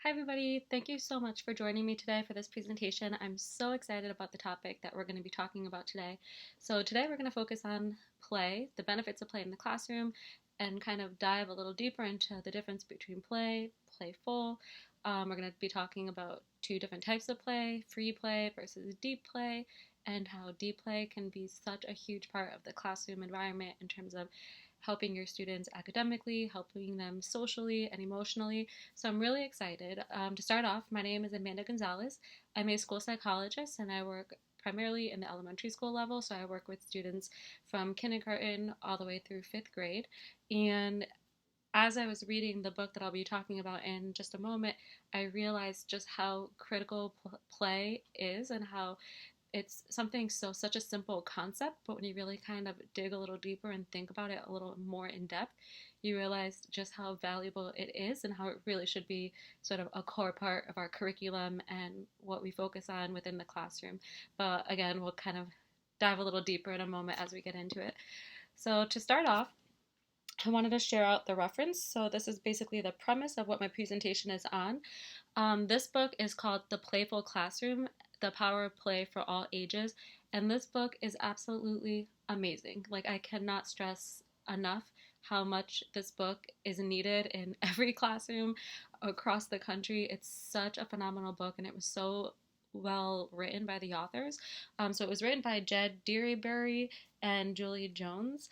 Hi everybody, thank you so much for joining me today for this presentation. I'm so excited about the topic that we're going to be talking about today. So today we're going to focus on play, the benefits of play in the classroom, and kind of dive a little deeper into the difference between play, playful. We're going to be talking about two different types of play, free play versus deep play, and how deep play can be such a huge part of the classroom environment in terms of helping your students academically, helping them socially and emotionally. So I'm really excited. To start off, my name is Amanda Gonzalez. I'm a school psychologist and I work primarily in the elementary school level. So I work with students from kindergarten all the way through fifth grade. And as I was reading the book that I'll be talking about in just a moment, I realized just how critical play is and how it's something such a simple concept, but when you really kind of dig a little deeper and think about it a little more in depth, you realize just how valuable it is and how it really should be sort of a core part of our curriculum and what we focus on within the classroom. But again, we'll kind of dive a little deeper in a moment as we get into it. So to start off, I wanted to share out the reference. So this is basically the premise of what my presentation is on. This book is called The Playful Classroom, The Power of Play for All Ages. And this book is absolutely amazing. Like, I cannot stress enough how much this book is needed in every classroom across the country. It's such a phenomenal book, and it was so well written by the authors. So it was written by Dearybury and Julie Jones.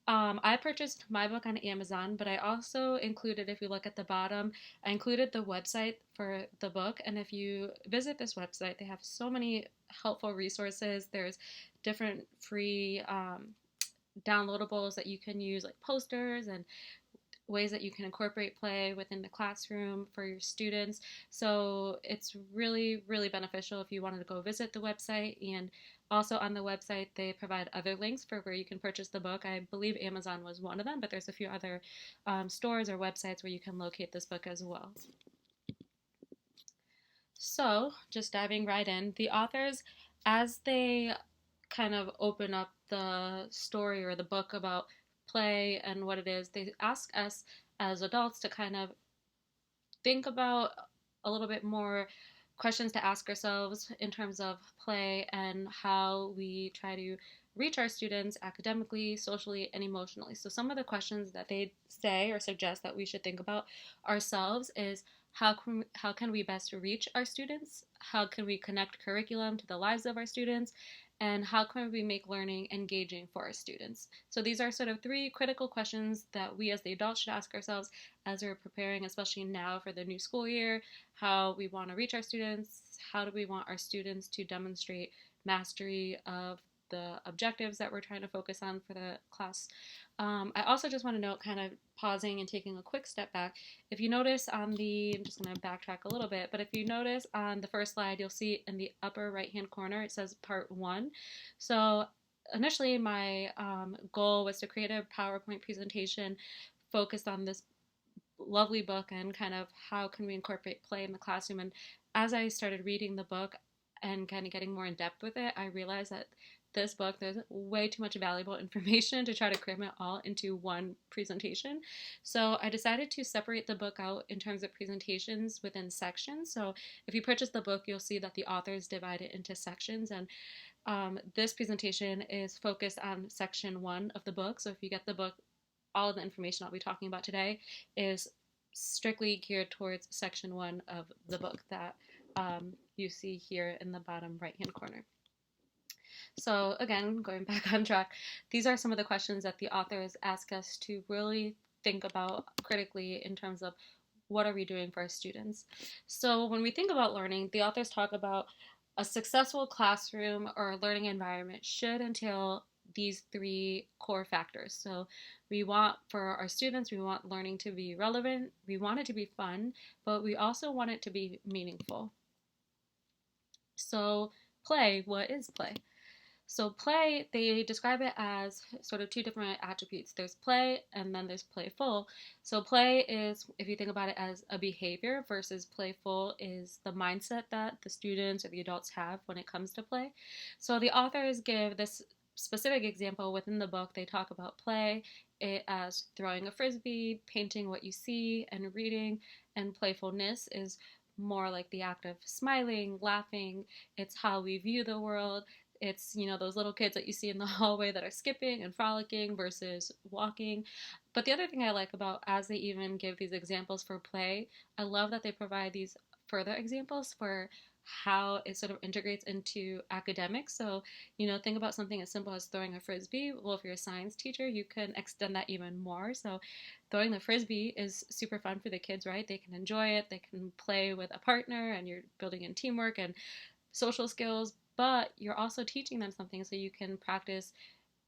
I purchased my book on Amazon, but I also included, if you look at the bottom, I included the website for the book. And if you visit this website, they have so many helpful resources. There's different free downloadables that you can use, like posters and ways that you can incorporate play within the classroom for your students. So it's really, really beneficial if you wanted to go visit the website. And also on the website, they provide other links for where you can purchase the book. I believe Amazon was one of them, but there's a few other stores or websites where you can locate this book as well. So, just diving right in, the authors, as they kind of open up the story or the book about play and what it is, they ask us as adults to kind of think about a little bit more questions to ask ourselves in terms of play and how we try to reach our students academically, socially, and emotionally. So, some of the questions that they say or suggest that we should think about ourselves is how can we best reach our students? How can we connect curriculum to the lives of our students? And how can we make learning engaging for our students? So, these are sort of three critical questions that we as the adults should ask ourselves as we're preparing, especially now for the new school year, how we want to reach our students, how do we want our students to demonstrate mastery of the objectives that we're trying to focus on for the class. I also just want to note, kind of pausing and taking a quick step back, if you notice on I'm just going to backtrack a little bit, but if you notice on the first slide, you'll see in the upper right hand corner, it says part 1. So initially my goal was to create a PowerPoint presentation focused on this lovely book and kind of how can we incorporate play in the classroom. And as I started reading the book and kind of getting more in depth with it, I realized that this book, there's way too much valuable information to try to cram it all into one presentation. So I decided to separate the book out in terms of presentations within sections. So if you purchase the book, you'll see that the authors divide it into sections. And this presentation is focused on section 1 of the book. So if you get the book, all of the information I'll be talking about today is strictly geared towards section 1 of the book that you see here in the bottom right hand corner. So again, going back on track, these are some of the questions that the authors ask us to really think about critically in terms of what are we doing for our students. So when we think about learning, the authors talk about a successful classroom or learning environment should entail these 3 core factors. So we want, for our students, we want learning to be relevant, we want it to be fun, but we also want it to be meaningful. So play, what is play? So play, they describe it as sort of 2 different attributes. There's play and then there's playful. So play is, if you think about it as a behavior, versus playful is the mindset that the students or the adults have when it comes to play. So the authors give this specific example within the book, they talk about play it as throwing a frisbee, painting what you see, and reading. And playfulness is more like the act of smiling, laughing. It's how we view the world. It's, those little kids that you see in the hallway that are skipping and frolicking versus walking. But the other thing I like about, as they even give these examples for play, I love that they provide these further examples for how it sort of integrates into academics. So, think about something as simple as throwing a frisbee. Well, if you're a science teacher, you can extend that even more. So, throwing the frisbee is super fun for the kids, right? They can enjoy it, they can play with a partner, and you're building in teamwork and social skills, but you're also teaching them something so you can practice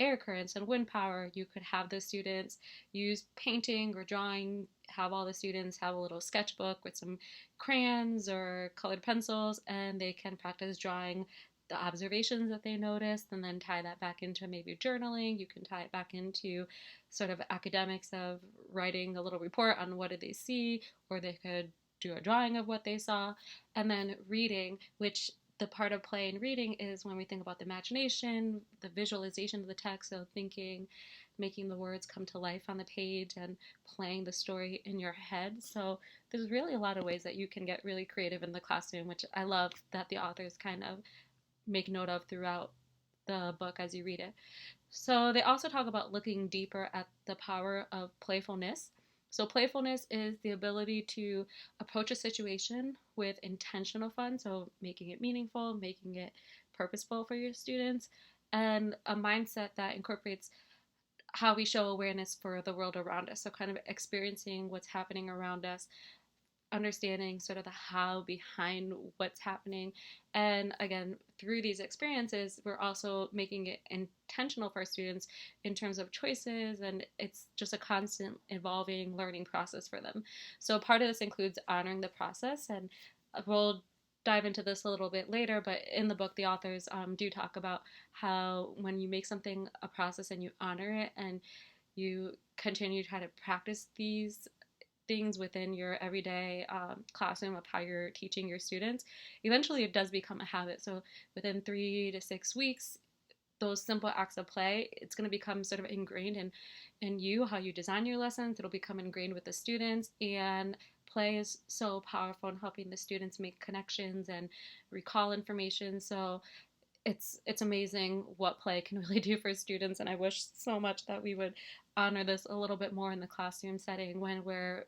air currents and wind power. You could have the students use painting or drawing, have all the students have a little sketchbook with some crayons or colored pencils, and they can practice drawing the observations that they noticed and then tie that back into maybe journaling. You can tie it back into sort of academics of writing a little report on what did they see, or they could do a drawing of what they saw. And then reading, which the part of play and reading is when we think about the imagination, the visualization of the text, so thinking, making the words come to life on the page and playing the story in your head. So there's really a lot of ways that you can get really creative in the classroom, which I love that the authors kind of make note of throughout the book as you read it. So they also talk about looking deeper at the power of playfulness. So playfulness is the ability to approach a situation with intentional fun, so making it meaningful, making it purposeful for your students, and a mindset that incorporates how we show awareness for the world around us. So kind of experiencing what's happening around us, understanding sort of the how behind what's happening. And again, through these experiences, we're also making it intentional for students in terms of choices, and it's just a constant evolving learning process for them. So part of this includes honoring the process, and we'll dive into this a little bit later, but in the book, the authors do talk about how when you make something a process and you honor it and you continue to try to practice these things within your everyday classroom of how you're teaching your students, eventually it does become a habit. So within 3 to 6 weeks, those simple acts of play, it's going to become sort of ingrained in you, how you design your lessons. It'll become ingrained with the students, and play is so powerful in helping the students make connections and recall information. So it's amazing what play can really do for students, and I wish so much that we would honor this a little bit more in the classroom setting when we're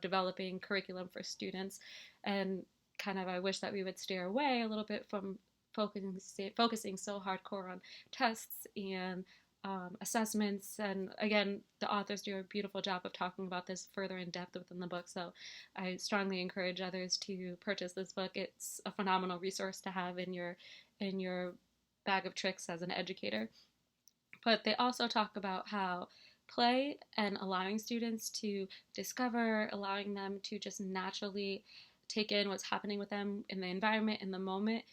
developing curriculum for students. And kind of I wish that we would steer away a little bit from focusing so hardcore on tests and assessments. And again, the authors do a beautiful job of talking about this further in depth within the book, so I strongly encourage others to purchase this book. It's a phenomenal resource to have in your bag of tricks as an educator. But they also talk about how play and allowing students to discover, allowing them to just naturally take in what's happening with them in the environment, in the moment,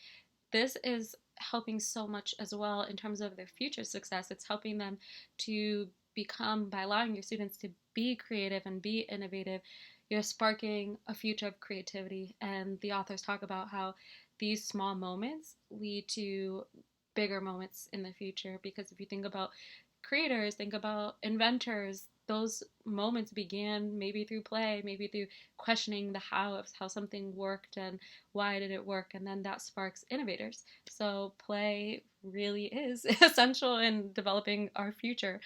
this is helping so much as well in terms of their future success. It's helping them to become, by allowing your students to be creative and be innovative, you're sparking a future of creativity. And the authors talk about how these small moments lead to bigger moments in the future. Because if you think about creators, think about inventors, those moments began maybe through play, maybe through questioning the how of how something worked and why did it work, and then that sparks innovators. So play really is essential in developing our future.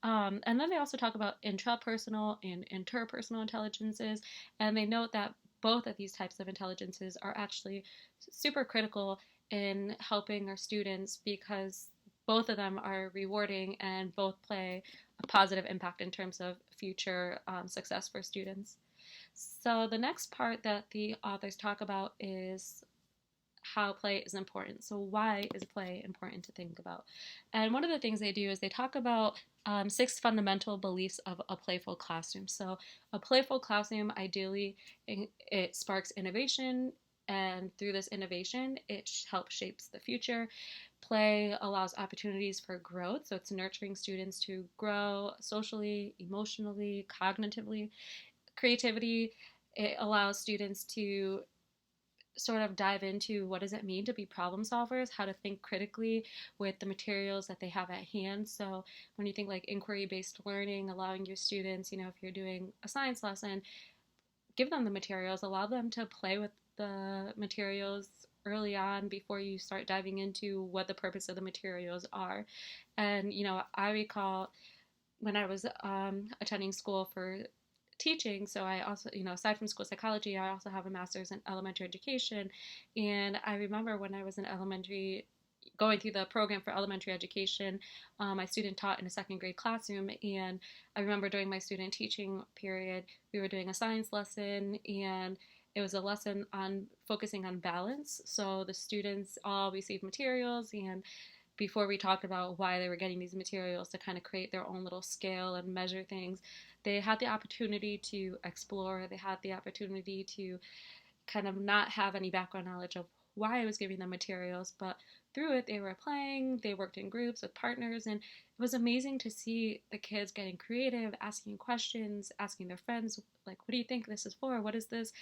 And then they also talk about intrapersonal and interpersonal intelligences, and they note that both of these types of intelligences are actually super critical in helping our students, because both of them are rewarding and both play a positive impact in terms of future success for students. So the next part that the authors talk about is how play is important. So why is play important to think about? And one of the things they do is they talk about 6 fundamental beliefs of a playful classroom. So a playful classroom, ideally, it sparks innovation, and through this innovation, it helps shapes the future. Play allows opportunities for growth, so it's nurturing students to grow socially, emotionally, cognitively. Creativity, it allows students to sort of dive into what does it mean to be problem solvers, how to think critically with the materials that they have at hand. So when you think like inquiry-based learning, allowing your students, if you're doing a science lesson, give them the materials, allow them to play with the materials early on before you start diving into what the purpose of the materials are. And, I recall when I was attending school for teaching, so I also, aside from school psychology, I also have a master's in elementary education. And I remember when I was in elementary, going through the program for elementary education, my student taught in a second grade classroom. And I remember during my student teaching period, we were doing a science lesson, and it was a lesson on focusing on balance. So the students all received materials, and before we talked about why they were getting these materials to kind of create their own little scale and measure things, they had the opportunity to explore. They had the opportunity to kind of not have any background knowledge of why I was giving them materials, but through it, they were playing, they worked in groups with partners, and it was amazing to see the kids getting creative, asking questions, asking their friends, like, what do you think this is for? What is this?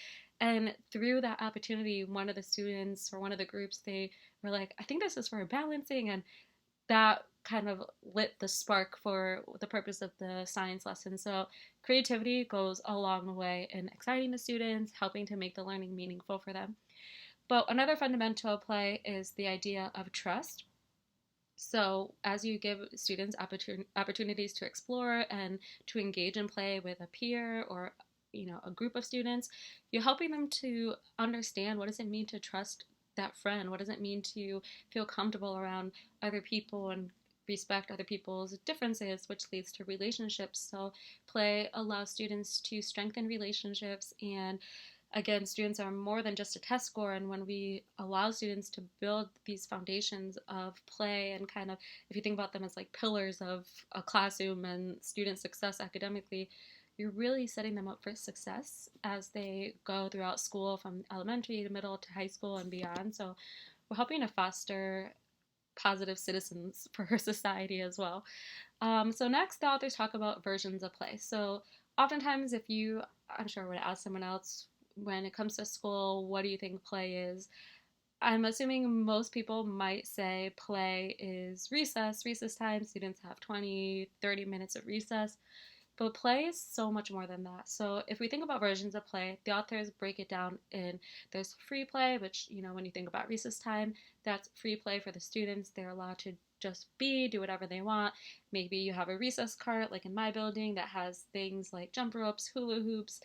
And through that opportunity, one of the students or one of the groups, they were like, I think this is for balancing. And that kind of lit the spark for the purpose of the science lesson. So creativity goes a long way in exciting the students, helping to make the learning meaningful for them. But another fundamental play is the idea of trust. So as you give students opportunities to explore and to engage in play with a peer or a group of students, you're helping them to understand what does it mean to trust that friend? What does it mean to feel comfortable around other people and respect other people's differences, which leads to relationships. So play allows students to strengthen relationships, and again, students are more than just a test score. And when we allow students to build these foundations of play and kind of, if you think about them as like pillars of a classroom and student success academically, you're really setting them up for success as they go throughout school from elementary to middle to high school and beyond. So we're helping to foster positive citizens for her society as well. So next, the authors talk about versions of play. So oftentimes, if you, I'm sure, would ask someone else when it comes to school, what do you think play is? I'm assuming most people might say play is recess time. Students have 20, 30 minutes of recess. But play is so much more than that. So if we think about versions of play, the authors break it down in there's free play, which, when you think about recess time, that's free play for the students. They're allowed to just do whatever they want. Maybe you have a recess cart, like in my building, that has things like jump ropes, hula hoops,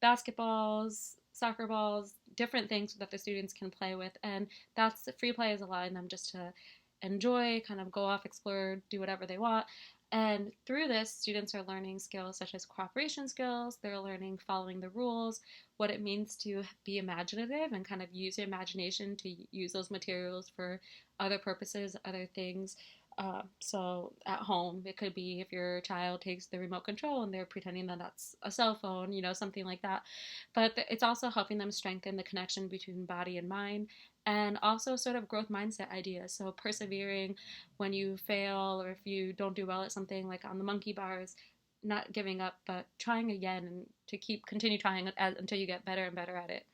basketballs, soccer balls, different things that the students can play with. And that's free play is allowing them just to enjoy, kind of go off, explore, do whatever they want. And through this, students are learning skills such as cooperation skills. They're learning following the rules, what it means to be imaginative and kind of use your imagination to use those materials for other purposes, other things. So at home, it could be if your child takes the remote control and they're pretending that that's a cell phone, something like that. But it's also helping them strengthen the connection between body and mind, and also sort of growth mindset ideas. So persevering when you fail or if you don't do well at something, like on the monkey bars, not giving up, but trying again and to continue trying until you get better and better at it.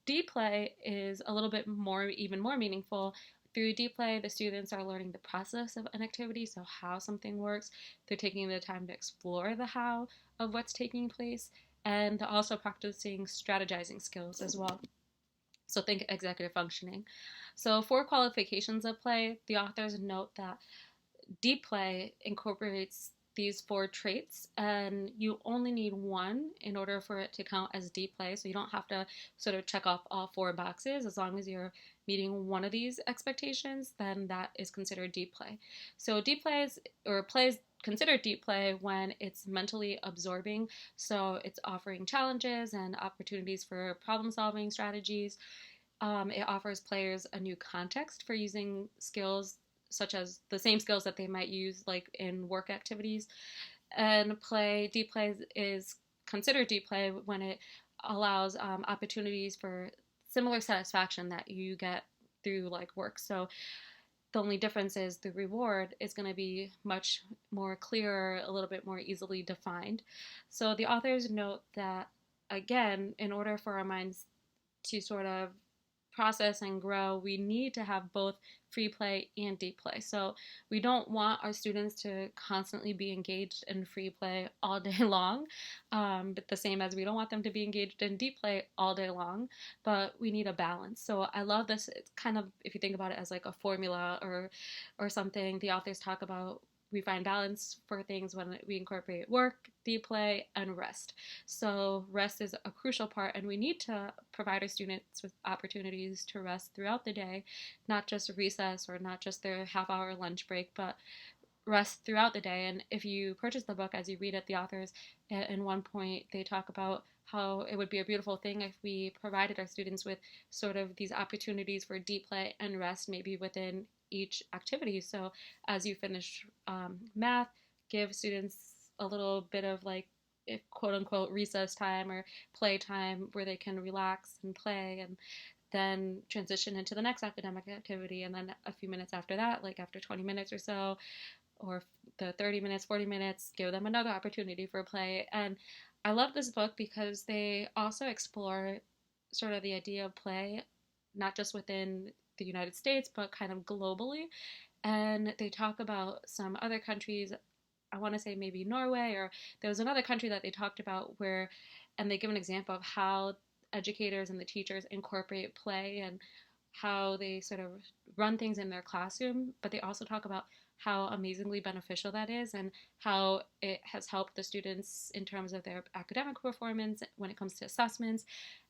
Deep play is a little bit more, even more meaningful. Through deep play, the students are learning the process of an activity, so how something works. They're taking the time to explore the how of what's taking place, and they're also practicing strategizing skills as well. So think executive functioning. So for qualifications of play, the authors note that deep play incorporates these four traits, and you only need one in order for it to count as deep play. So you don't have to sort of check off all four boxes. As long as you're meeting one of these expectations, then that is considered deep play. So deep plays or plays considered deep play when it's mentally absorbing. So it's offering challenges and opportunities for problem solving strategies. It offers players a new context for using skills such as the same skills that they might use like in work activities. And deep play is considered deep play when it allows opportunities for similar satisfaction that you get through like work. So the only difference is the reward is going to be much more clear, a little bit more easily defined. So the authors note that, again, in order for our minds to sort of process and grow, we need to have both free play and deep play. So we don't want our students to constantly be engaged in free play all day long, but the same as we don't want them to be engaged in deep play all day long, but we need a balance. So I love this. It's kind of, if you think about it as like a formula or something, the authors talk about we find balance for things when we incorporate work, deep play, and rest. So rest is a crucial part, and we need to provide our students with opportunities to rest throughout the day, not just recess or not just their half-hour lunch break, but rest throughout the day. And if you purchase the book, as you read it, the authors in one point they talk about how it would be a beautiful thing if we provided our students with sort of these opportunities for deep play and rest, maybe within each activity. So as you finish math, give students a little bit of like, if quote unquote recess time or play time where they can relax and play, and then transition into the next academic activity. And then a few minutes after that, like after 20 minutes or so, or the 30 minutes, 40 minutes, give them another opportunity for play. And I love this book because they also explore sort of the idea of play, not just within the United States, but kind of globally. And they talk about some other countries. I want to say maybe Norway, or there was another country that they talked about where, and they give an example of how educators and the teachers incorporate play and how they sort of run things in their classroom, but they also talk about how amazingly beneficial that is and how it has helped the students in terms of their academic performance when it comes to assessments.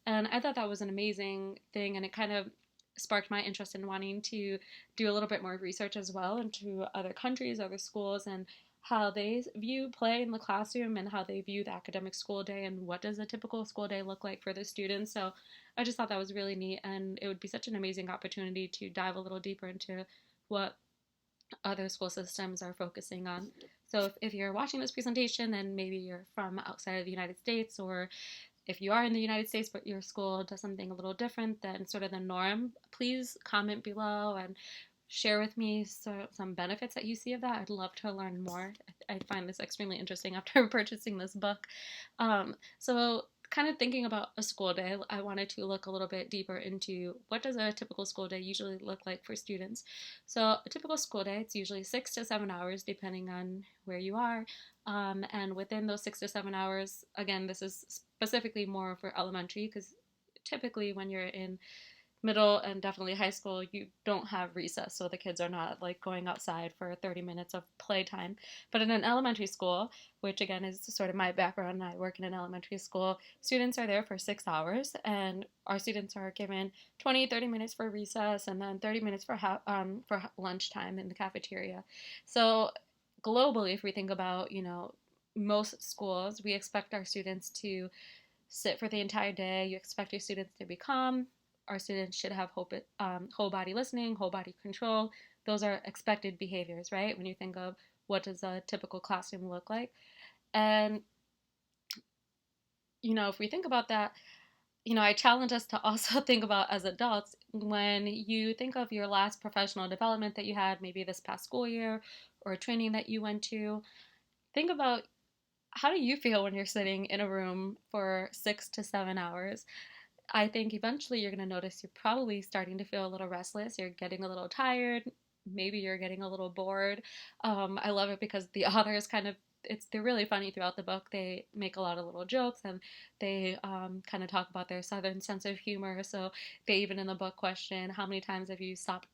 And I thought that was an amazing thing, and it kind of sparked my interest in wanting to do a little bit more research as well into other countries, other schools, and how they view play in the classroom and how they view the academic school day and what does a typical school day look like for the students. So I just thought that was really neat, and it would be such an amazing opportunity to dive a little deeper into what other school systems are focusing on. So if you're watching this presentation and maybe you're from outside of the United States, or if you are in the United States but your school does something a little different than sort of the norm, please comment below and share with me some benefits that you see of that. I'd love to learn more. I find this extremely interesting after purchasing this book. So kind of thinking about a school day, I wanted to look a little bit deeper into what does a typical school day usually look like for students. So a typical school day, it's usually 6 to 7 hours depending on where you are. And within those 6 to 7 hours, again, this is specifically more for elementary because typically when you're in middle and definitely high school, you don't have recess, so the kids are not like going outside for 30 minutes of playtime. But in an elementary school, which again is sort of my background, I work in an elementary school, students are there for 6 hours, and our students are given 20, 30 minutes for recess, and then 30 minutes for lunchtime in the cafeteria. So globally, if we think about, most schools, we expect our students to sit for the entire day. You expect your students to be calm. Our students should have whole body listening, whole body control. Those are expected behaviors, right? When you think of what does a typical classroom look like. And, if we think about that, I challenge us to also think about as adults, when you think of your last professional development that you had, maybe this past school year or training that you went to, think about how do you feel when you're sitting in a room for 6 to 7 hours? I think eventually you're going to notice you're probably starting to feel a little restless. You're getting a little tired. Maybe you're getting a little bored. I love it because the authors they're really funny throughout the book. They make a lot of little jokes, and they kind of talk about their southern sense of humor. So they even in the book question, how many times have you stopped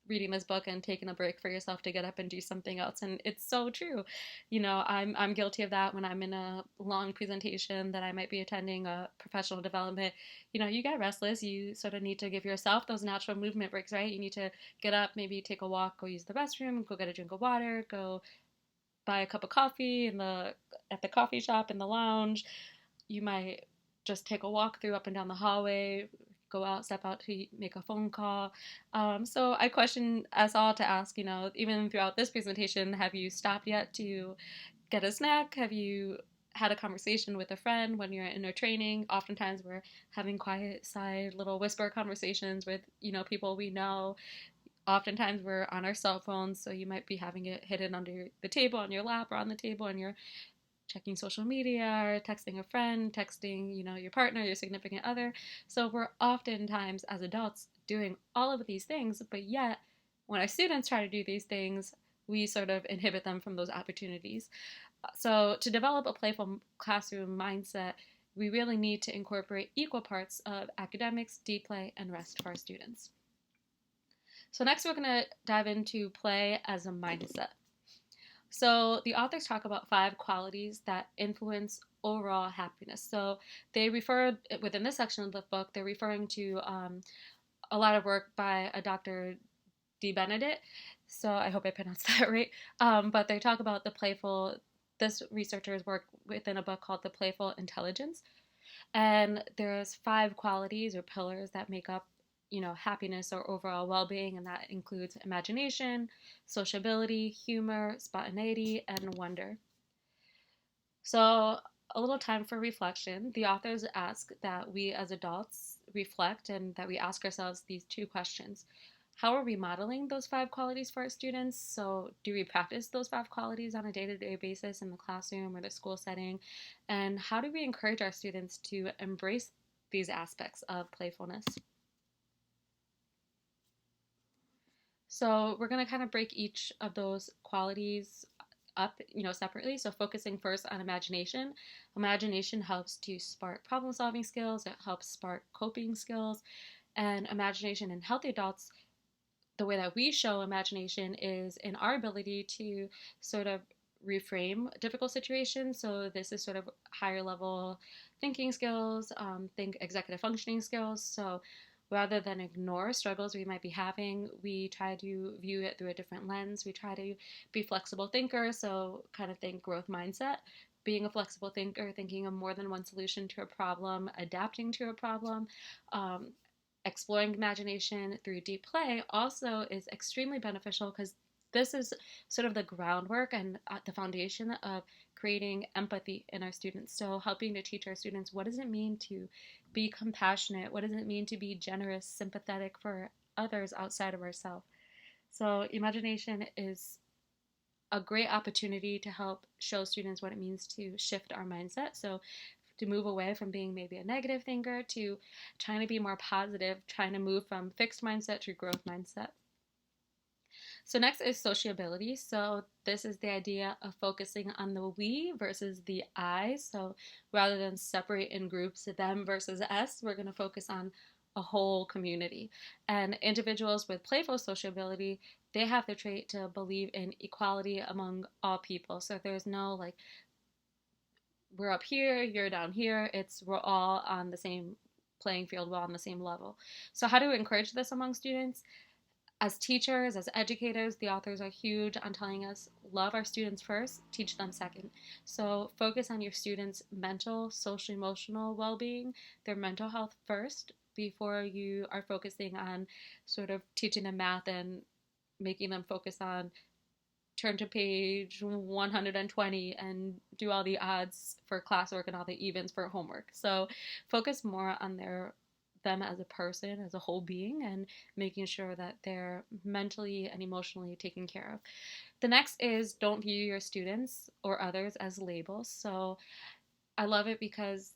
reading this book and taking a break for yourself to get up and do something else? And it's so true. I'm guilty of that when I'm in a long presentation that I might be attending, a professional development. You get restless. You sort of need to give yourself those natural movement breaks, right? You need to get up, maybe take a walk, go use the restroom, go get a drink of water, go buy a cup of coffee at the coffee shop, in the lounge. You might just take a walk through up and down the hallway, go out, step out to make a phone call. So I question us all to ask, even throughout this presentation, have you stopped yet to get a snack? Have you had a conversation with a friend when you're in a training? Oftentimes we're having quiet side little whisper conversations with, people we know. Oftentimes we're on our cell phones, so you might be having it hidden under the table on your lap or on the table, and you're checking social media or texting a friend, texting, your partner, your significant other. So we're oftentimes as adults doing all of these things, but yet when our students try to do these things, we sort of inhibit them from those opportunities. So to develop a playful classroom mindset, we really need to incorporate equal parts of academics, deep play, and rest for our students. So next we're going to dive into play as a mindset. So the authors talk about 5 qualities that influence overall happiness. So they refer, within this section of the book, they're referring to a lot of work by a Dr. D. Benedict. So I hope I pronounced that right. But they talk about this researcher's work within a book called The Playful Intelligence. And there's 5 qualities or pillars that make up happiness or overall well-being, and that includes imagination, sociability, humor, spontaneity, and wonder. So a little time for reflection. The authors ask that we as adults reflect and that we ask ourselves these 2 questions. How are we modeling those 5 qualities for our students? So do we practice those 5 qualities on a day-to-day basis in the classroom or the school setting? And how do we encourage our students to embrace these aspects of playfulness? So we're going to kind of break each of those qualities up, separately. So focusing first on imagination. Imagination helps to spark problem-solving skills. It helps spark coping skills. And imagination in healthy adults, the way that we show imagination is in our ability to sort of reframe difficult situations. So this is sort of higher level thinking skills, think executive functioning skills. So rather than ignore struggles we might be having, we try to view it through a different lens. We try to be flexible thinkers, so kind of think growth mindset. Being a flexible thinker, thinking of more than one solution to a problem, adapting to a problem, exploring imagination through deep play also is extremely beneficial because this is sort of the groundwork and the foundation of creating empathy in our students. So helping to teach our students, what does it mean to be compassionate? What does it mean to be generous, sympathetic for others outside of ourselves? So imagination is a great opportunity to help show students what it means to shift our mindset. So to move away from being maybe a negative thinker to trying to be more positive, trying to move from fixed mindset to growth mindset. So next is sociability. So this is the idea of focusing on the we versus the I. So rather than separate in groups, them versus us, we're going to focus on a whole community. And individuals with playful sociability, they have the trait to believe in equality among all people. So there's no like, we're up here, you're down here. It's we're all on the same playing field, we're all on the same level. So how do we encourage this among students? As teachers, as educators, the authors are huge on telling us love our students first, teach them second. So focus on your students' mental, social, emotional well-being, their mental health first before you are focusing on sort of teaching them math and making them focus on turn to page 120 and do all the odds for classwork and all the evens for homework. So focus more on them as a person, as a whole being, and making sure that they're mentally and emotionally taken care of. The next is don't view your students or others as labels. So I love it because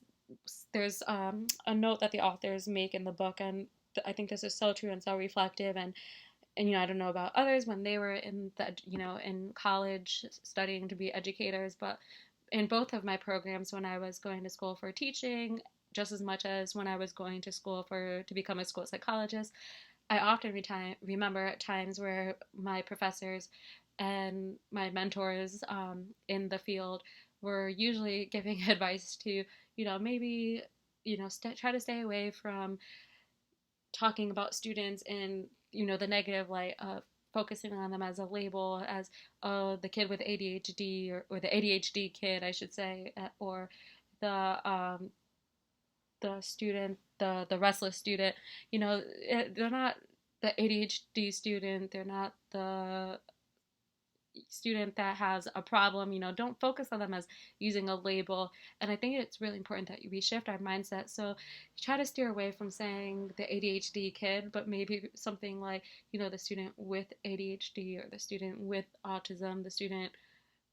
there's a note that the authors make in the book, and I think this is so true and so reflective. And I don't know about others when they were in college studying to be educators, but in both of my programs when I was going to school for teaching, just as much as when I was going to school to become a school psychologist, I often remember times where my professors and my mentors in the field were usually giving advice to, maybe, try to stay away from talking about students in the negative light of focusing on them as a label, as the kid with ADHD, or the ADHD kid I should say, or the student, the restless student. They're not the ADHD student, they're not the student that has a problem. Don't focus on them as using a label. And I think it's really important that we shift our mindset. So try to steer away from saying the ADHD kid, but maybe something like, the student with ADHD, or the student with autism, the student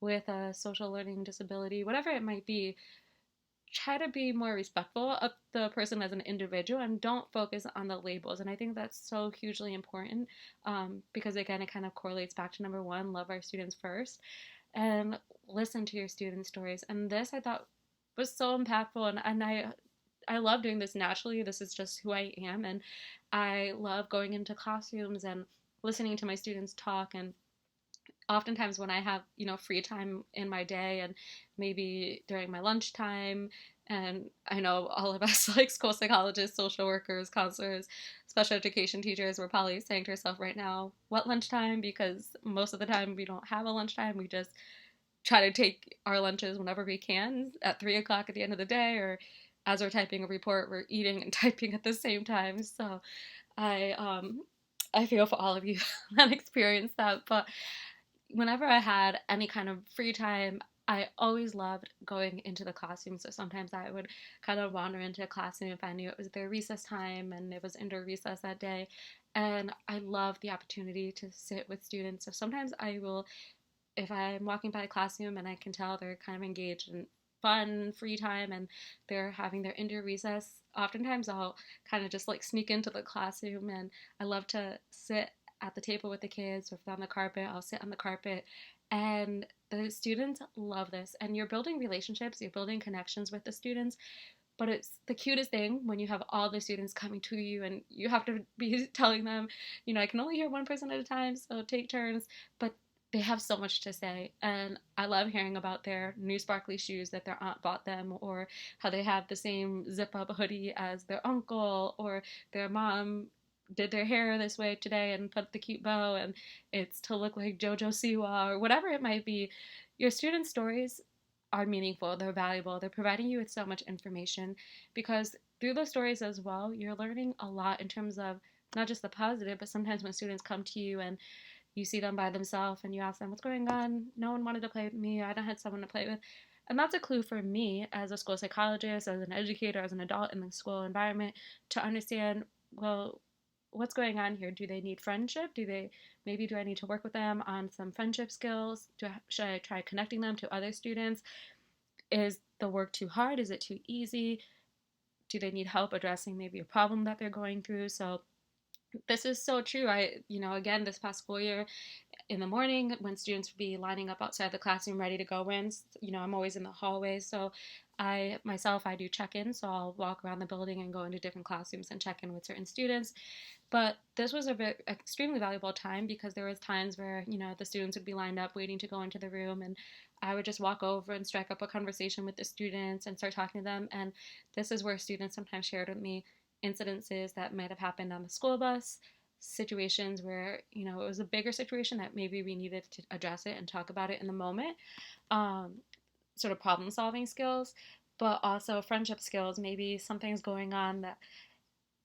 with a social learning disability, whatever it might be, try to be more respectful of the person as an individual and don't focus on the labels. And I think that's so hugely important, because, again, it kind of correlates back to number one, love our students first and listen to your students' stories. And this I thought was so impactful. And I love doing this naturally. This is just who I am. And I love going into classrooms and listening to my students talk. And oftentimes when I have, free time in my day and maybe during my lunchtime, and I know all of us like school psychologists, social workers, counselors, special education teachers, we're probably saying to ourselves right now, what lunchtime? Because most of the time we don't have a lunchtime. We just try to take our lunches whenever we can at 3 o'clock at the end of the day, or as we're typing a report, we're eating and typing at the same time. So I feel for all of you that experience that. But whenever I had any kind of free time, I always loved going into the classroom. So sometimes I would kind of wander into a classroom if I knew it was their recess time and it was indoor recess that day. And I love the opportunity to sit with students. So sometimes I will, if I'm walking by a classroom and I can tell they're kind of engaged in fun, free time, and they're having their indoor recess, oftentimes I'll kind of just like sneak into the classroom, and I love to sit at the table with the kids, or if they're on the carpet, I'll sit on the carpet. And the students love this. And you're building relationships, you're building connections with the students. But it's the cutest thing when you have all the students coming to you and you have to be telling them, I can only hear one person at a time, so take turns. But they have so much to say, and I love hearing about their new sparkly shoes that their aunt bought them, or how they have the same zip up hoodie as their uncle, or their mom did their hair this way today and put the cute bow and it's to look like Jojo Siwa, or whatever it might be. Your students' stories are meaningful, they're valuable, they're providing you with so much information, because through those stories as well, you're learning a lot in terms of not just the positive, but sometimes when students come to you and you see them by themselves and you ask them, what's going on? No one wanted to play with me. I don't have someone to play with. And that's a clue for me as a school psychologist, as an educator, as an adult in the school environment, to understand, well, what's going on here? Do they need friendship? Do I need to work with them on some friendship skills? Should I try connecting them to other students? Is the work too hard? Is it too easy? Do they need help addressing maybe a problem that they're going through? So this is so true. Again, this past school year, in the morning when students would be lining up outside the classroom ready to go in, I'm always in the hallways. So I do check-in. So I'll walk around the building and go into different classrooms and check in with certain students. But this was a very, extremely valuable time, because there was times where, the students would be lined up waiting to go into the room, and I would just walk over and strike up a conversation with the students and start talking to them. And this is where students sometimes shared with me incidences that might have happened on the school bus, situations where, it was a bigger situation that maybe we needed to address it and talk about it in the moment. Um, Sort of problem solving skills, but also friendship skills. Maybe something's going on that,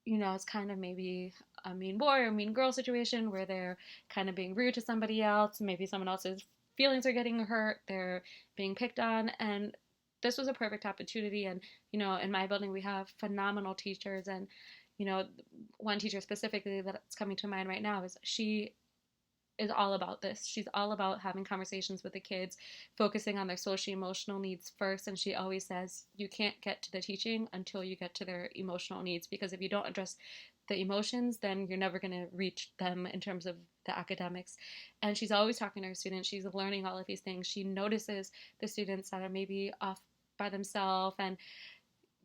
it's kind of maybe a mean boy or mean girl situation where they're kind of being rude to somebody else. Maybe someone else's feelings are getting hurt. They're being picked on. And this was a perfect opportunity. And, in my building, we have phenomenal teachers. And, one teacher specifically that's coming to mind right now she is all about this. She's all about having conversations with the kids, focusing on their social emotional needs first. And she always says, you can't get to the teaching until you get to their emotional needs, because if you don't address the emotions, then you're never going to reach them in terms of the academics. And she's always talking to her students. She's learning all of these things. She notices the students that are maybe off by themselves, and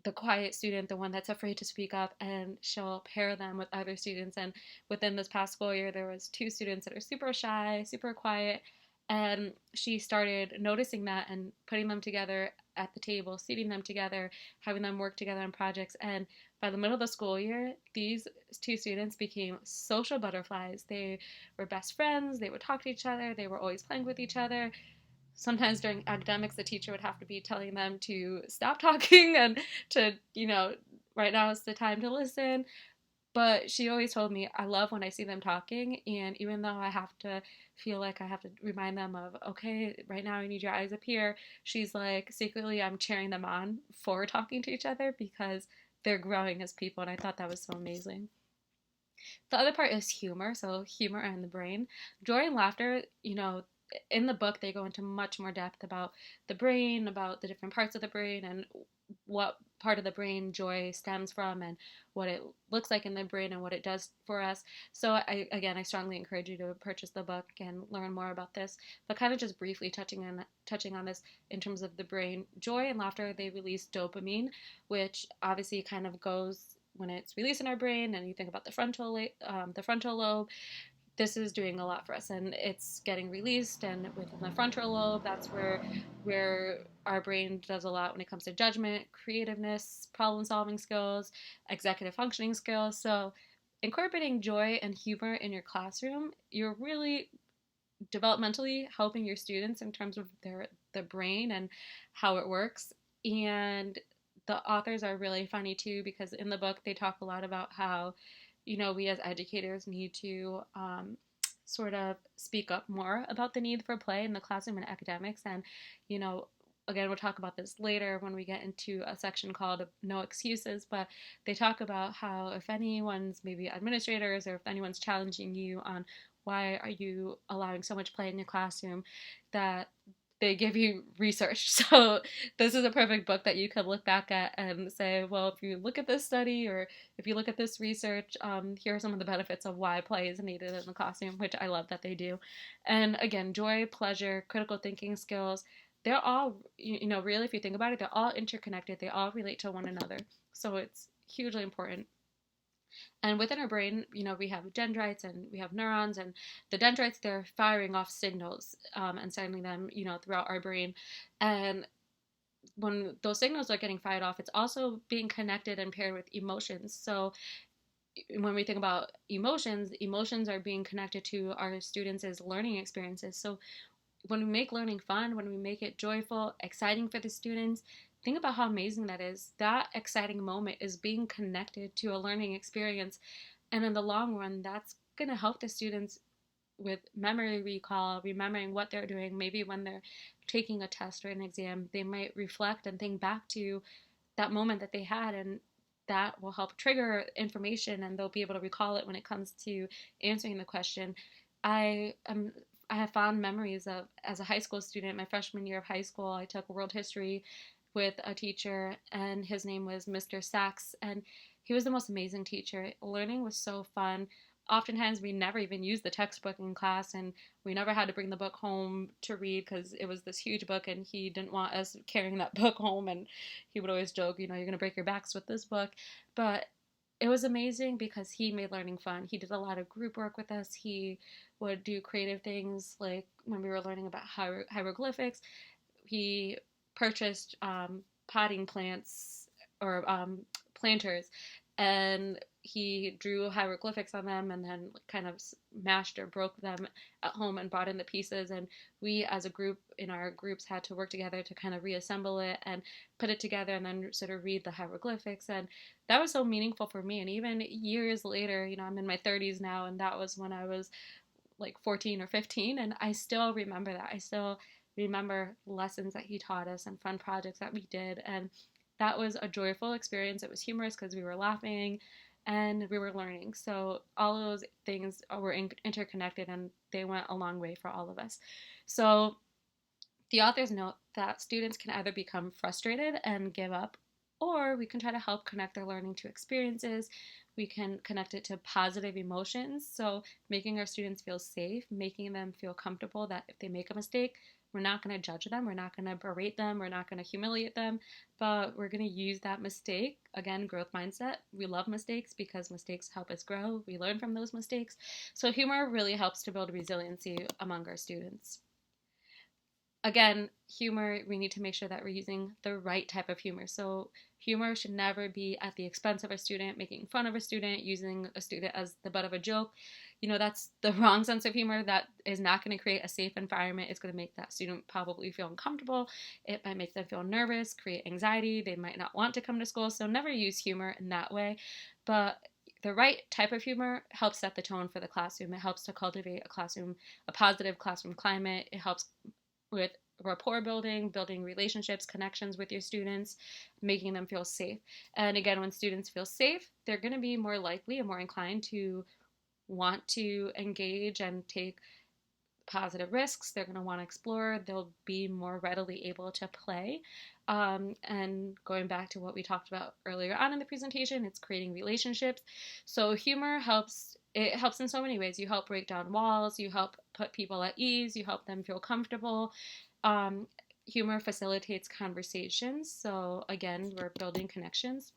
the quiet student, the one that's afraid to speak up, and she'll pair them with other students. And within this past school year, there was two students that are super shy, super quiet, and she started noticing that and putting them together at the table, seating them together, having them work together on projects. And by the middle of the school year, these two students became social butterflies. They were best friends, they would talk to each other, they were always playing with each other. Sometimes during academics, the teacher would have to be telling them to stop talking and to, right now is the time to listen. But she always told me, I love when I see them talking. And even though I have to feel like I have to remind them of, okay, right now I need your eyes up here, she's like, secretly, I'm cheering them on for talking to each other, because they're growing as people. And I thought that was so amazing. The other part is humor. So humor and the brain. Joy and laughter, in the book they go into much more depth about the brain, about the different parts of the brain, and what part of the brain joy stems from, and what it looks like in the brain and what it does for us. So I strongly encourage you to purchase the book and learn more about this. But kind of just briefly touching on this in terms of the brain, joy and laughter, they release dopamine, which obviously kind of goes when it's released in our brain, and you think about the frontal lobe, this is doing a lot for us, and it's getting released. And within the frontal lobe, that's where our brain does a lot when it comes to judgment, creativeness, problem solving skills, executive functioning skills. So incorporating joy and humor in your classroom, you're really developmentally helping your students in terms of their brain and how it works. And the authors are really funny too, because in the book they talk a lot about how, we as educators need to sort of speak up more about the need for play in the classroom and academics. And, again, we'll talk about this later when we get into a section called No Excuses, but they talk about how if anyone's maybe administrators, or if anyone's challenging you on why are you allowing so much play in your classroom, that they give you research. So this is a perfect book that you could look back at and say, well, if you look at this study, or if you look at this research, here are some of the benefits of why play is needed in the classroom, which I love that they do. And again, joy, pleasure, critical thinking skills, they're all, really, if you think about it, they're all interconnected. They all relate to one another. So it's hugely important. And within our brain, we have dendrites and we have neurons, and the dendrites, they're firing off signals and sending them, throughout our brain. And when those signals are getting fired off, it's also being connected and paired with emotions. So when we think about emotions, emotions are being connected to our students' learning experiences. So when we make learning fun, when we make it joyful, exciting for the students, think about how amazing that is. That exciting moment is being connected to a learning experience. And in the long run, that's going to help the students with memory recall, remembering what they're doing. Maybe when they're taking a test or an exam, they might reflect and think back to that moment that they had, and that will help trigger information, and they'll be able to recall it when it comes to answering the question. I am I have fond memories of, as a high school student, my freshman year of high school, I took world history with a teacher, and his name was Mr. Sachs, and he was the most amazing teacher. Learning was so fun. Oftentimes, we never even used the textbook in class, and we never had to bring the book home to read because it was this huge book, and he didn't want us carrying that book home. And he would always joke, you're going to break your backs with this book. But it was amazing because he made learning fun. He did a lot of group work with us. He would do creative things, like when we were learning about hieroglyphics. He purchased potting plants, or planters, and he drew hieroglyphics on them, and then kind of mashed or broke them at home and brought in the pieces. And we, as a group, in our groups, had to work together to kind of reassemble it and put it together, and then sort of read the hieroglyphics. And that was so meaningful for me. And even years later, I'm in my 30s now, and that was when I was like 14 or 15, and I still remember that. I still remember lessons that he taught us and fun projects that we did, and that was a joyful experience. It was humorous because we were laughing and we were learning. So all of those things were interconnected, and they went a long way for all of us. So the authors note that students can either become frustrated and give up, or we can try to help connect their learning to experiences. We can connect it to positive emotions. So making our students feel safe, making them feel comfortable that if they make a mistake, we're not going to judge them, we're not going to berate them, we're not going to humiliate them, but we're going to use that mistake. Again, growth mindset. We love mistakes because mistakes help us grow. We learn from those mistakes. So humor really helps to build resiliency among our students. Again, humor, we need to make sure that we're using the right type of humor. So humor should never be at the expense of a student, making fun of a student, using a student as the butt of a joke. That's the wrong sense of humor. That is not going to create a safe environment. It's going to make that student probably feel uncomfortable. It might make them feel nervous, create anxiety. They might not want to come to school. So never use humor in that way. But the right type of humor helps set the tone for the classroom. It helps to cultivate a positive classroom climate. It helps with rapport building, building relationships, connections with your students, making them feel safe. And again, when students feel safe, they're going to be more likely and more inclined to want to engage and take positive risks. They're going to want to explore. They'll be more readily able to play. And going back to what we talked about earlier on in the presentation, it's creating relationships. So humor helps. It helps in so many ways. You help break down walls. You help put people at ease. You help them feel comfortable. Um, Humor facilitates conversations. So again, we're building connections.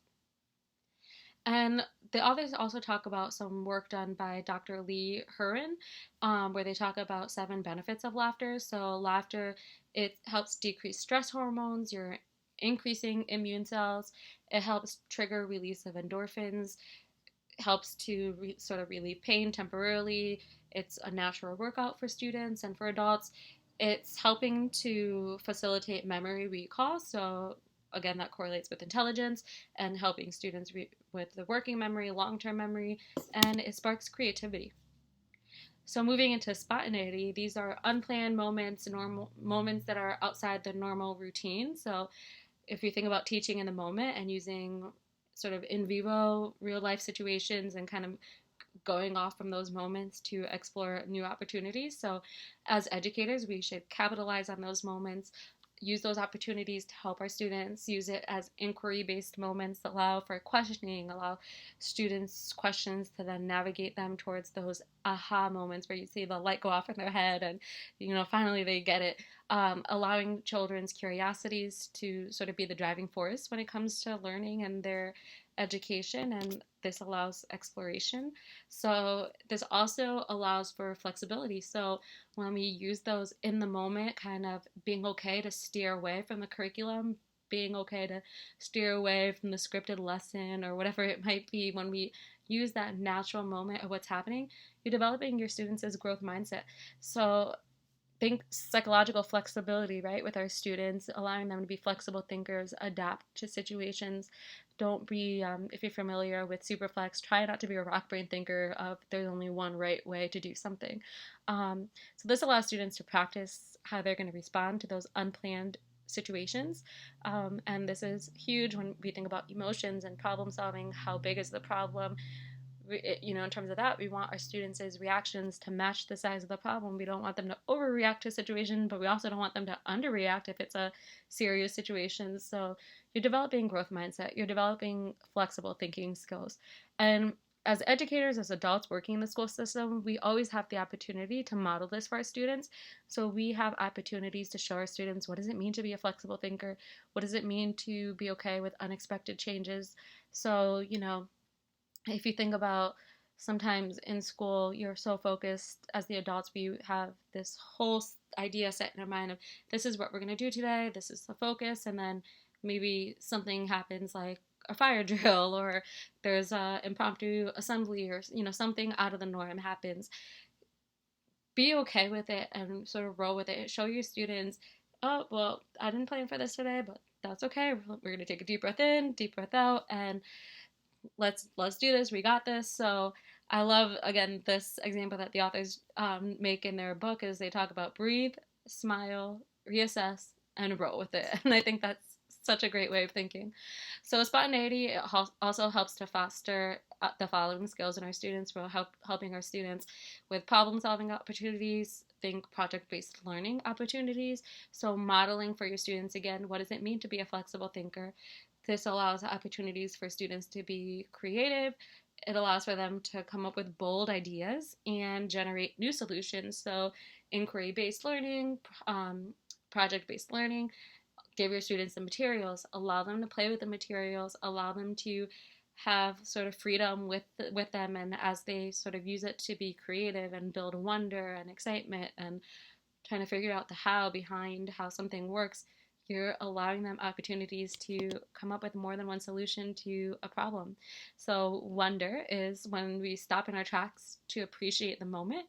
And the authors also talk about some work done by Dr. Lee Hurin, where they talk about 7 benefits of laughter. So laughter, it helps decrease stress hormones. You're increasing immune cells. It helps trigger release of endorphins. Helps to sort of relieve pain temporarily. It's a natural workout for students and for adults. It's helping to facilitate memory recall. So again, that correlates with intelligence and helping students with the working memory, long-term memory, and it sparks creativity. So moving into spontaneity, these are unplanned moments, normal moments that are outside the normal routine. So if you think about teaching in the moment and using sort of in vivo real life situations and kind of going off from those moments to explore new opportunities. So as educators, we should capitalize on those moments, use those opportunities to help our students, use it as inquiry-based moments that allow for questioning, allow students' questions to then navigate them towards those aha moments where you see the light go off in their head and, finally they get it. Allowing children's curiosities to sort of be the driving force when it comes to learning and their education, and this allows exploration. So this also allows for flexibility. So when we use those in the moment, kind of being okay to steer away from the curriculum, being okay to steer away from the scripted lesson or whatever it might be, when we use that natural moment of what's happening, you're developing your students' growth mindset. So think psychological flexibility, right, with our students, allowing them to be flexible thinkers, adapt to situations. Don't be, if you're familiar with Superflex, try not to be a rock brain thinker of there's only one right way to do something. So this allows students to practice how they're going to respond to those unplanned situations. And this is huge when we think about emotions and problem solving. How big is the problem? In terms of that, we want our students' reactions to match the size of the problem. We don't want them to overreact to a situation, but we also don't want them to underreact if it's a serious situation. So you're developing growth mindset, you're developing flexible thinking skills. And as educators, as adults working in the school system, we always have the opportunity to model this for our students. So we have opportunities to show our students, what does it mean to be a flexible thinker? What does it mean to be okay with unexpected changes? So, if you think about sometimes in school, you're so focused as the adults, we have this whole idea set in our mind of this is what we're going to do today, this is the focus, and then maybe something happens like a fire drill or there's a impromptu assembly or something out of the norm happens. Be okay with it and sort of roll with it. Show your students, oh, well, I didn't plan for this today, but that's okay. We're going to take a deep breath in, deep breath out, and let's do this. We got this. So I love, again, this example that the authors make in their book is they talk about breathe, smile, reassess, and roll with it. And I think that's such a great way of thinking. So spontaneity also helps to foster the following skills in our students. We're helping our students with problem solving opportunities, think project-based learning opportunities. So modeling for your students, again, what does it mean to be a flexible thinker? This allows opportunities for students to be creative. It allows for them to come up with bold ideas and generate new solutions. So inquiry-based learning, project-based learning. Give your students the materials, allow them to play with the materials, allow them to have sort of freedom with them, and as they sort of use it to be creative and build wonder and excitement and trying to figure out the how behind how something works, you're allowing them opportunities to come up with more than one solution to a problem. So wonder is when we stop in our tracks to appreciate the moment.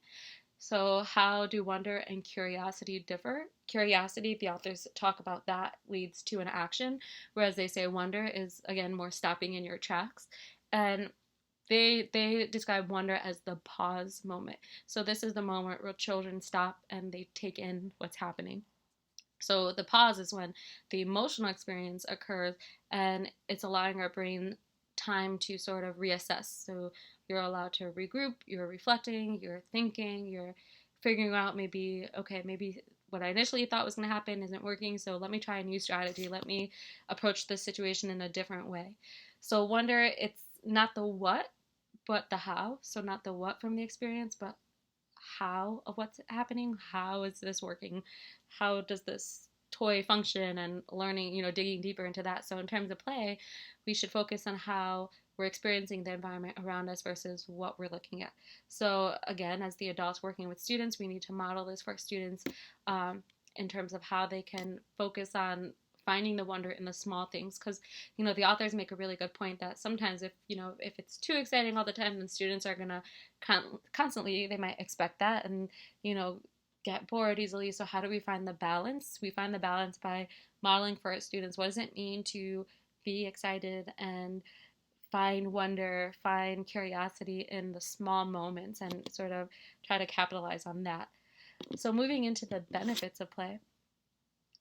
So how do wonder and curiosity differ? Curiosity, the authors talk about that, leads to an action, whereas they say wonder is, again, more stopping in your tracks. And they describe wonder as the pause moment. So this is the moment where children stop and they take in what's happening. So the pause is when the emotional experience occurs and it's allowing our brain time to sort of reassess. So you're allowed to regroup, you're reflecting, you're thinking, you're figuring out maybe, okay, maybe what I initially thought was going to happen isn't working, so let me try a new strategy. Let me approach this situation in a different way. So wonder, it's not the what, but the how. So not the what from the experience, but how of what's happening. How is this working? How does this toy function, and learning, digging deeper into that. So in terms of play, we should focus on how we're experiencing the environment around us versus what we're looking at. So again, as the adults working with students, we need to model this for students, in terms of how they can focus on finding the wonder in the small things, because the authors make a really good point that sometimes if it's too exciting all the time, then students are going to constantly, they might expect that, and you know get bored easily. So how do we find the balance? We find the balance by modeling for our students what does it mean to be excited and find wonder, find curiosity in the small moments, and sort of try to capitalize on that. So moving into the benefits of play.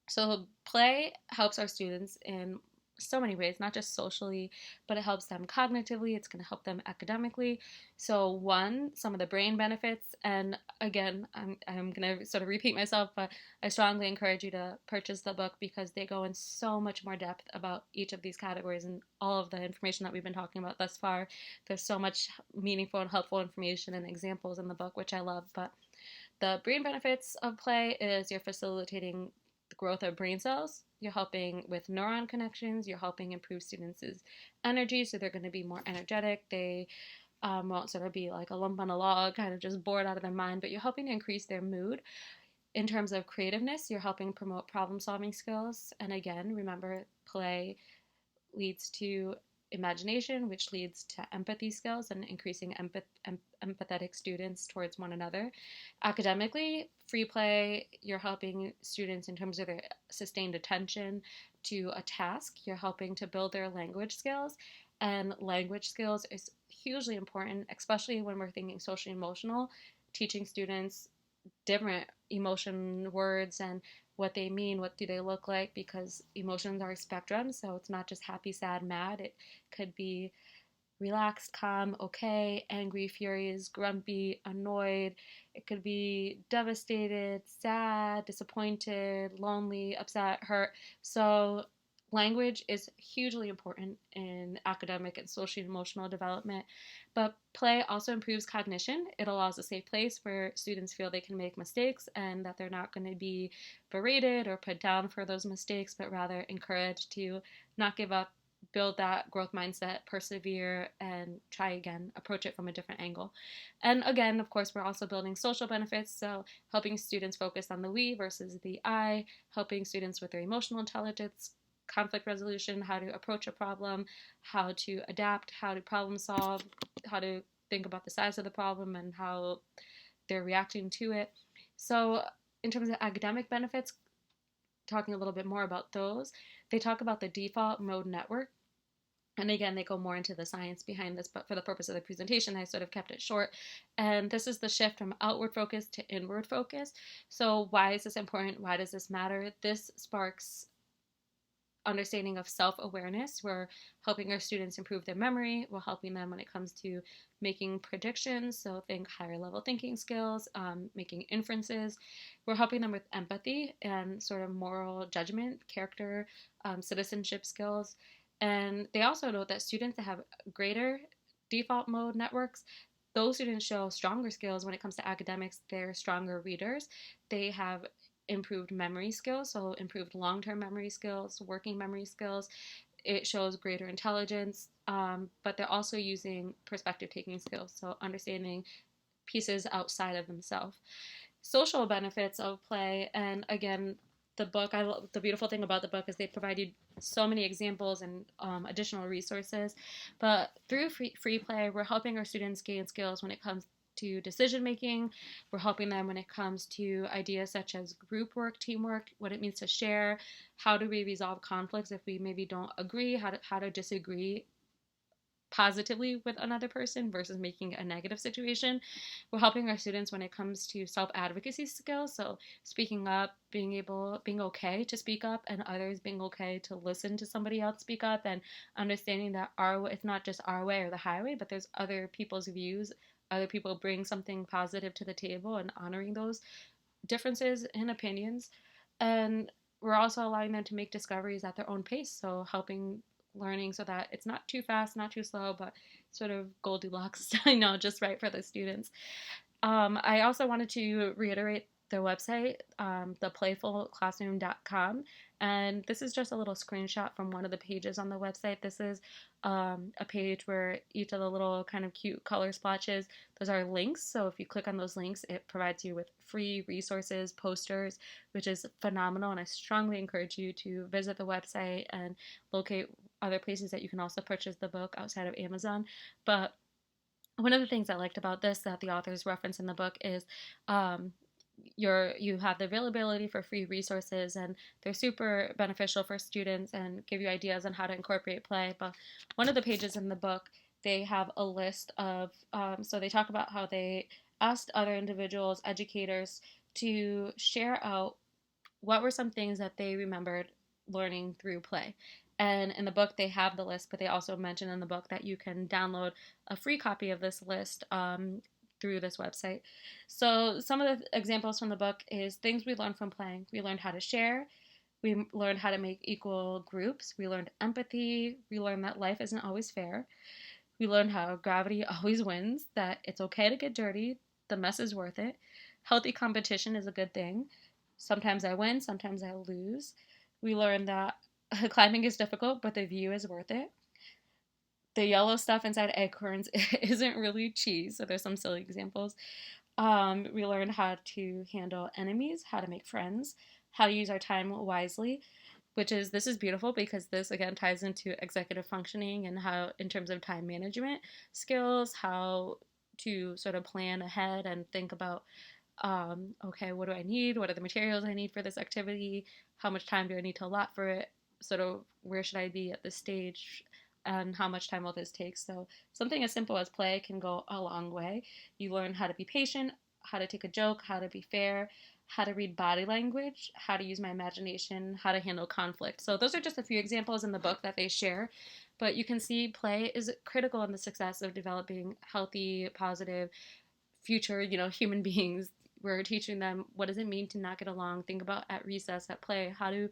So play helps our students in so many ways, not just socially, but it helps them cognitively. It's going to help them academically. So one, some of the brain benefits, and again, I'm going to sort of repeat myself, but I strongly encourage you to purchase the book because they go in so much more depth about each of these categories and all of the information that we've been talking about thus far. There's so much meaningful and helpful information and examples in the book, which I love. But the brain benefits of play is you're facilitating the growth of brain cells. You're helping with neuron connections. You're helping improve students' energy, so they're going to be more energetic. They won't sort of be like a lump on a log, kind of just bored out of their mind, but you're helping to increase their mood. In terms of creativeness, you're helping promote problem solving skills. And again, remember, play leads to imagination, which leads to empathy skills and increasing empathetic students towards one another. Academically, free play, you're helping students in terms of their sustained attention to a task. You're helping to build their language skills. And language skills is hugely important, especially when we're thinking social emotional, teaching students different emotion words and what they mean, what do they look like, because emotions are a spectrum. So it's not just happy, sad, mad. It could be relaxed, calm, okay, angry, furious, grumpy, annoyed. It could be devastated, sad, disappointed, lonely, upset, hurt. So language is hugely important in academic and social emotional development, but play also improves cognition. It allows a safe place where students feel they can make mistakes and that they're not going to be berated or put down for those mistakes, but rather encouraged to not give up, build that growth mindset, persevere, and try again, approach it from a different angle. And again, of course, we're also building social benefits, so helping students focus on the we versus the I, helping students with their emotional intelligence, conflict resolution, how to approach a problem, how to adapt, how to problem solve, how to think about the size of the problem and how they're reacting to it. So in terms of academic benefits, talking a little bit more about those, they talk about the default mode network. And again, they go more into the science behind this, but for the purpose of the presentation, I sort of kept it short. And this is the shift from outward focus to inward focus. So why is this important? Why does this matter? This sparks understanding of self-awareness. We're helping our students improve their memory. We're helping them when it comes to making predictions, so think higher level thinking skills, making inferences. We're helping them with empathy and sort of moral judgment, character, citizenship skills. And they also note that students that have greater default mode networks, those students show stronger skills when it comes to academics. They're stronger readers. They have improved memory skills, so improved long-term memory skills, working memory skills. It shows greater intelligence, but they're also using perspective-taking skills, so understanding pieces outside of themselves. Social benefits of play, and again, the book, the beautiful thing about the book is they provide you so many examples and additional resources. But through free play, we're helping our students gain skills when it comes to decision making. We're helping them when it comes to ideas such as group work, teamwork, what it means to share, how do we resolve conflicts if we maybe don't agree, how to disagree positively with another person versus making a negative situation. We're helping our students when it comes to self-advocacy skills, so speaking up, being okay to speak up, and others being okay to listen to somebody else speak up, and understanding that it's not just our way or the highway, but there's other people's views other people bring something positive to the table and honoring those differences in opinions. And we're also allowing them to make discoveries at their own pace. So helping learning so that it's not too fast, not too slow, but sort of Goldilocks, just right for the students. I also wanted to reiterate their website, theplayfulclassroom.com. And this is just a little screenshot from one of the pages on the website. This is a page where each of the little kind of cute color splotches, those are links. So if you click on those links, it provides you with free resources, posters, which is phenomenal. And I strongly encourage you to visit the website and locate other places that you can also purchase the book outside of Amazon. But one of the things I liked about this that the authors reference in the book is um, you have the availability for free resources, and they're super beneficial for students and give you ideas on how to incorporate play. But one of the pages in the book, they have a list of so they talk about how they asked other individuals, educators, to share out what were some things that they remembered learning through play. And in the book, they have the list, but they also mention in the book that you can download a free copy of this list through this website. So, some of the examples from the book is things we learned from playing. We learned how to share. We learned how to make equal groups. We learned empathy. We learned that life isn't always fair. We learned how gravity always wins, that it's okay to get dirty, the mess is worth it. Healthy competition is a good thing. Sometimes I win, sometimes I lose. We learned that climbing is difficult, but the view is worth it. The yellow stuff inside acorns isn't really cheese, so there's some silly examples. We learned how to handle enemies, how to make friends, how to use our time wisely, this is beautiful because this again ties into executive functioning and how, in terms of time management skills, how to sort of plan ahead and think about okay, what do I need? What are the materials I need for this activity? How much time do I need to allot for it? Sort of where should I be at this stage? And how much time will this take? So, something as simple as play can go a long way. You learn how to be patient, how to take a joke, how to be fair, how to read body language, how to use my imagination, how to handle conflict. So, those are just a few examples in the book that they share. But you can see play is critical in the success of developing healthy, positive, future, human beings. We're teaching them what does it mean to not get along. Think about at recess, at play, how to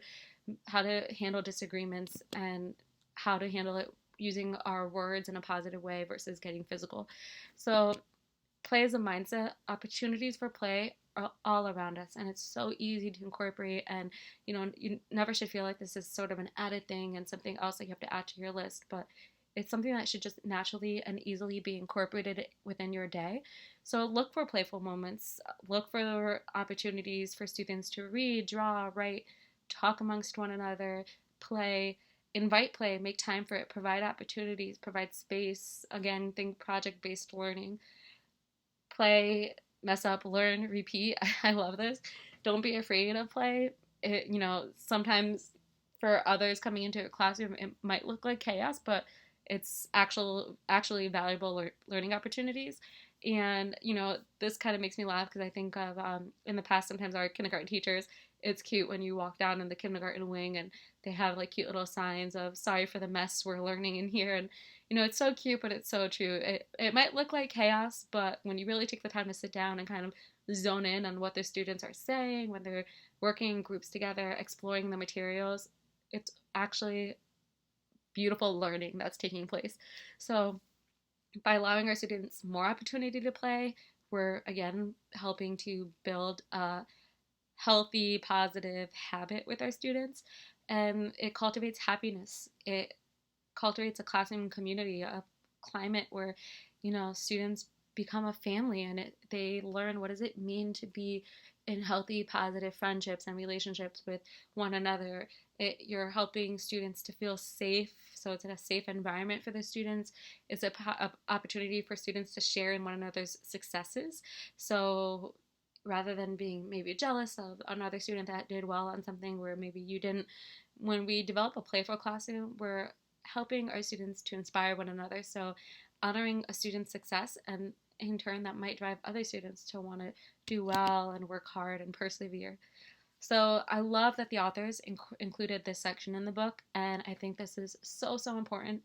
handle disagreements and how to handle it using our words in a positive way versus getting physical. So play is a mindset. Opportunities for play are all around us, and it's so easy to incorporate. And you never should feel like this is sort of an added thing and something else that you have to add to your list, but it's something that should just naturally and easily be incorporated within your day. So look for playful moments, look for opportunities for students to read, draw, write, talk amongst one another, play, invite play, make time for it, provide opportunities, provide space. Again, think project-based learning. Play, mess up, learn, repeat. I love this. Don't be afraid of play. Sometimes for others coming into a classroom, it might look like chaos, but it's actually valuable learning opportunities. And this kind of makes me laugh because I think of in the past, sometimes our kindergarten teachers, it's cute when you walk down in the kindergarten wing and they have like cute little signs of sorry for the mess we're learning in here. And it's so cute, but it's so true. It might look like chaos, but when you really take the time to sit down and kind of zone in on what the students are saying, when they're working in groups together, exploring the materials, it's actually beautiful learning that's taking place. So by allowing our students more opportunity to play, we're again helping to build a healthy, positive habit with our students, and it cultivates happiness. It cultivates a classroom community, a climate where students become a family, and they learn what does it mean to be in healthy, positive friendships and relationships with one another. You're helping students to feel safe, so it's in a safe environment for the students. It's a opportunity for students to share in one another's successes. So rather than being maybe jealous of another student that did well on something where maybe you didn't, when we develop a playful classroom, we're helping our students to inspire one another. So honoring a student's success, and in turn that might drive other students to want to do well and work hard and persevere. So I love that the authors included this section in the book, and I think this is so important.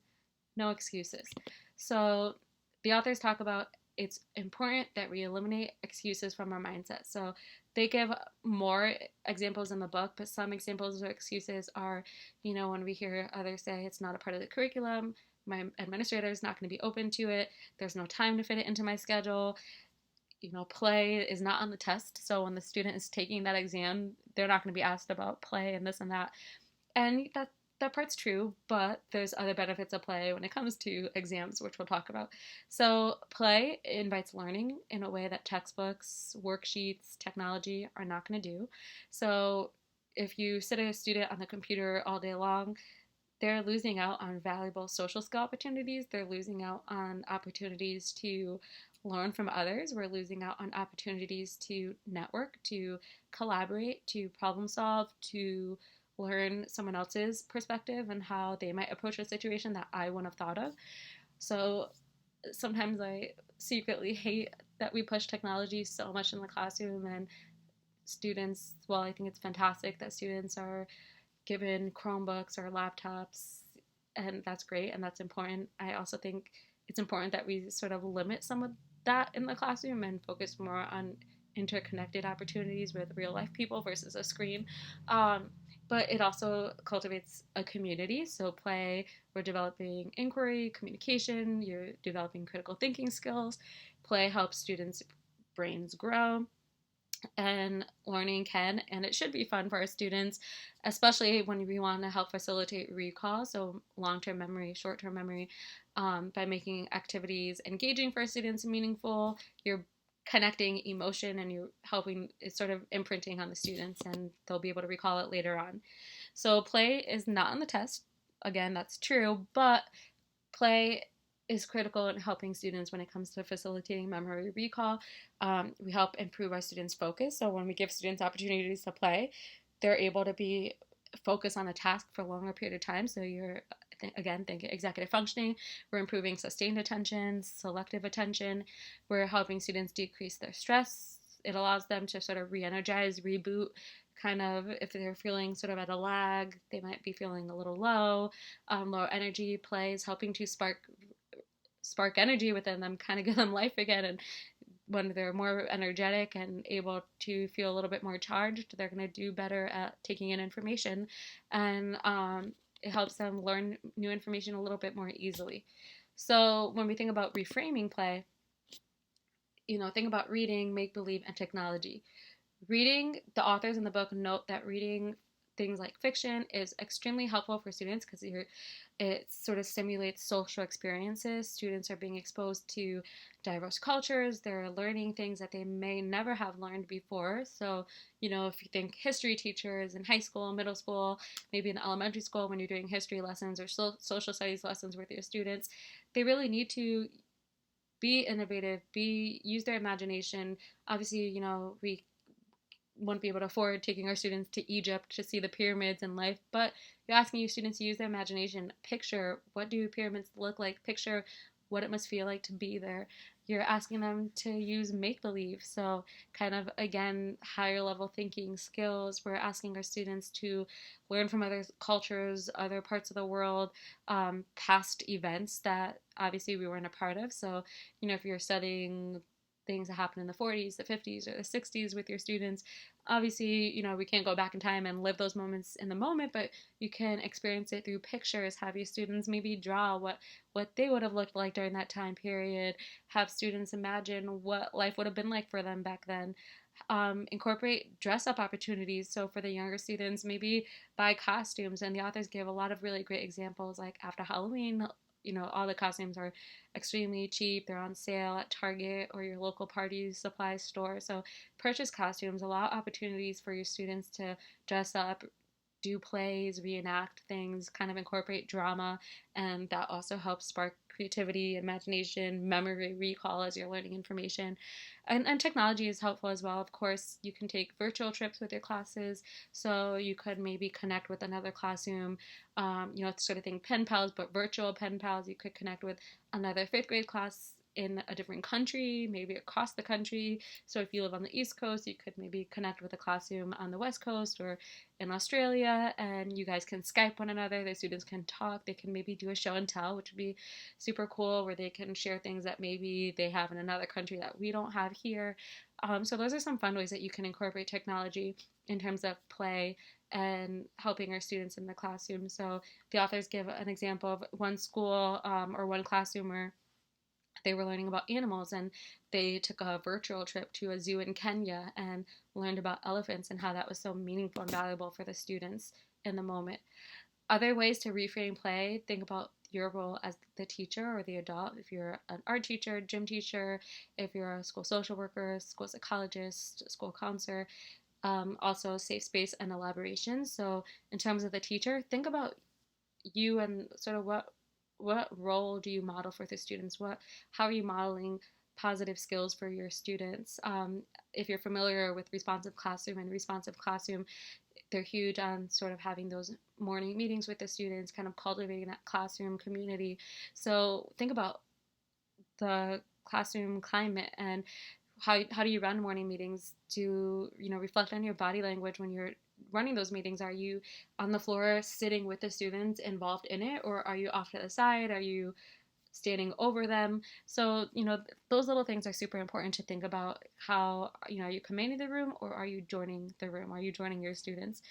No excuses. So the authors talk about it's important that we eliminate excuses from our mindset. So they give more examples in the book, but some examples of excuses are, when we hear others say it's not a part of the curriculum, my administrator is not going to be open to it, there's no time to fit it into my schedule, play is not on the test. So when the student is taking that exam, they're not going to be asked about play and this and that. And that part's true, but there's other benefits of play when it comes to exams, which we'll talk about. So play invites learning in a way that textbooks, worksheets, technology are not going to do. So if you sit a student on the computer all day long, they're losing out on valuable social skill opportunities. They're losing out on opportunities to learn from others. We're losing out on opportunities to network, to collaborate, to problem solve, to learn someone else's perspective and how they might approach a situation that I wouldn't have thought of. So sometimes I secretly hate that we push technology so much in the classroom, and students, well, I think it's fantastic that students are given Chromebooks or laptops, and that's great and that's important. I also think it's important that we sort of limit some of that in the classroom and focus more on interconnected opportunities with real life people versus a screen. But it also cultivates a community. So play, we're developing inquiry, communication, you're developing critical thinking skills. Play helps students' brains grow, and learning can and it should be fun for our students, especially when we want to help facilitate recall, so long-term memory, short-term memory. By making activities engaging for our students and meaningful, you're connecting emotion and you're helping, it's sort of imprinting on the students and they'll be able to recall it later on. So play is not on the test, again, that's true, but play is critical in helping students when it comes to facilitating memory recall. We help improve our students' focus. So when we give students opportunities to play, they're able to be focused on a task for a longer period of time. So you're, again, think executive functioning. We're improving sustained attention, selective attention. We're helping students decrease their stress. It allows them to sort of re-energize, reboot, kind of if they're feeling sort of at a lag, they might be feeling a little low, low energy. Play is helping to spark energy within them, kind of give them life again. And when they're more energetic and able to feel a little bit more charged, they're going to do better at taking in information. And it helps them learn new information a little bit more easily. So when we think about reframing play, think about reading, make believe, and technology. Reading, the authors in the book note that reading things like fiction is extremely helpful for students because it sort of stimulates social experiences. Students are being exposed to diverse cultures. They're learning things that they may never have learned before. So, if you think history teachers in high school, middle school, maybe in elementary school when you're doing history lessons or social studies lessons with your students, they really need to be innovative, use their imagination. Obviously, we wouldn't be able to afford taking our students to Egypt to see the pyramids in life, but you're asking your students to use their imagination. Picture, what do pyramids look like? Picture what it must feel like to be there. You're asking them to use make-believe, so kind of, again, higher level thinking skills. We're asking our students to learn from other cultures, other parts of the world, past events that obviously we weren't a part of. So, if you're studying things that happened in the 40s, the 50s, or the 60s with your students. Obviously, we can't go back in time and live those moments in the moment, but you can experience it through pictures. Have your students maybe draw what they would have looked like during that time period. Have students imagine what life would have been like for them back then. Incorporate dress-up opportunities. So for the younger students, maybe buy costumes. And the authors give a lot of really great examples, like after Halloween, all the costumes are extremely cheap. They're on sale at Target or your local party supply store. So purchase costumes, allow opportunities for your students to dress up, do plays, reenact things, kind of incorporate drama, and that also helps spark creativity, imagination, memory recall as you're learning information. And technology is helpful as well. Of course, you can take virtual trips with your classes, so you could maybe connect with another classroom, sort of thing, pen pals, but virtual pen pals. You could connect with another fifth grade class in a different country, maybe across the country. So if you live on the East Coast, you could maybe connect with a classroom on the West Coast or in Australia, and you guys can Skype one another. The students can talk. They can maybe do a show and tell, which would be super cool, where they can share things that maybe they have in another country that we don't have here. So those are some fun ways that you can incorporate technology in terms of play and helping our students in the classroom. So the authors give an example of one school or one classroom where they were learning about animals, and they took a virtual trip to a zoo in Kenya and learned about elephants and how that was so meaningful and valuable for the students in the moment. Other ways to reframe play: think about your role as the teacher or the adult. If you're an art teacher, gym teacher, if you're a school social worker, school psychologist, school counselor, also safe space and elaboration. So in terms of the teacher, think about you and sort of what role do you model for the students? How are you modeling positive skills for your students? If you're familiar with responsive classroom, they're huge on sort of having those morning meetings with the students, kind of cultivating that classroom community. So think about the classroom climate and how do you run morning meetings? Do you know, reflect on your body language when you're running those meetings? Are you on the floor sitting with the students involved in it, or are you off to the side? Are you standing over them? So, you know, those little things are super important to think about. How, you know, are you commanding the room, or are you joining the room? Are you joining your students?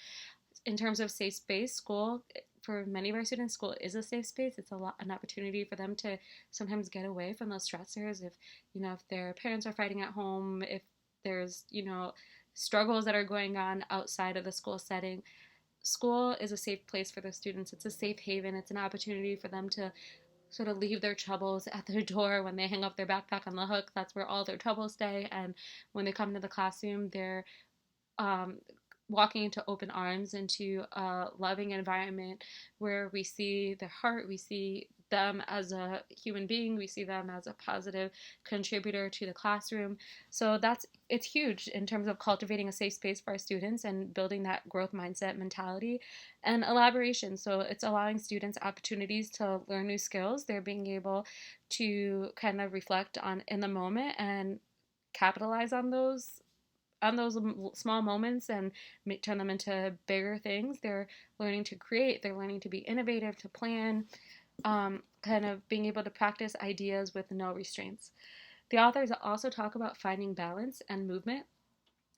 In terms of safe space, school, for many of our students, school is a safe space. It's an opportunity for them to sometimes get away from those stressors. If, you know, if their parents are fighting at home, if there's, you know, struggles that are going on outside of the school setting, school is a safe place for the students. It's a safe haven. It's an opportunity for them to sort of leave their troubles at their door. When they hang up their backpack on the hook, that's where all their troubles stay. And when they come to the classroom, they're um, walking into open arms, into a loving environment where we see their heart, we see them as a human being, we see them as a positive contributor to the classroom. So it's huge in terms of cultivating a safe space for our students and building that growth mindset mentality. And elaboration, so it's allowing students opportunities to learn new skills. They're being able to kind of reflect on in the moment and capitalize on those small moments and turn them into bigger things. They're learning to create, they're learning to be innovative, to plan, kind of being able to practice ideas with no restraints. The authors also talk about finding balance and movement.